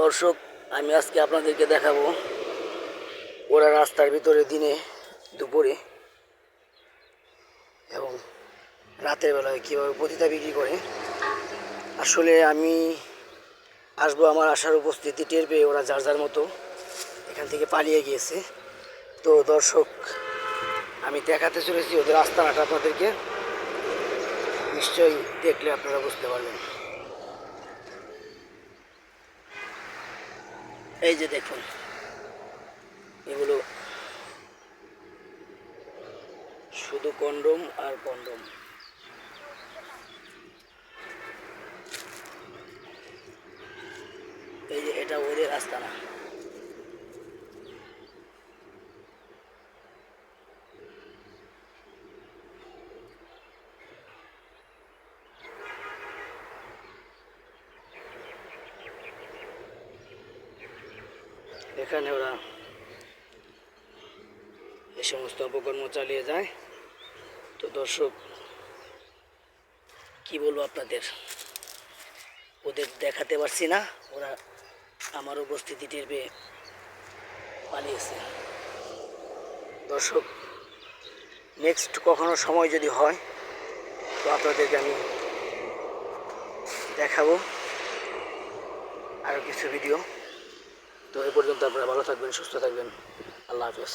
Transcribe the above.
দর্শক, আমি আজকে আপনাদেরকে দেখাবো ওরা রাস্তার ভিতরে দিনে, দুপুরে এবং রাতের বেলায় কীভাবে পতিতা বিক্রি করে। আসলে আমি আসবো, আমার আসার উপস্থিতি টের পেয়ে ওরা যার যার মতো এখান থেকে পালিয়ে গিয়েছে। তো দর্শক, আমি দেখাতে চলেছি ওদের রাস্তাঘাট আপনাদেরকে, নিশ্চয়ই দেখলে আপনারা বুঝতে পারবেন। এই যে দেখুন, এগুলো শুধু কন্ডম আর কন্ডম। এই যে এটা ওদের রাস্তা না। এখানে ওরা এই সমস্ত অপকর্ম চালিয়ে যায়। তো দর্শক, কি বলবো আপনাদের, ওদের দেখাতে পারছি না, ওরা আমার উপস্থিতি টের পেয়ে পালিয়েছে। দর্শক, নেক্সট কখনো সময় যদি হয় তো আপনাদেরকে আমি দেখাবো আরও কিছু ভিডিও। তো এ পর্যন্ত আপনারা ভালো থাকবেন, সুস্থ থাকবেন। আল্লাহ হাফেজ।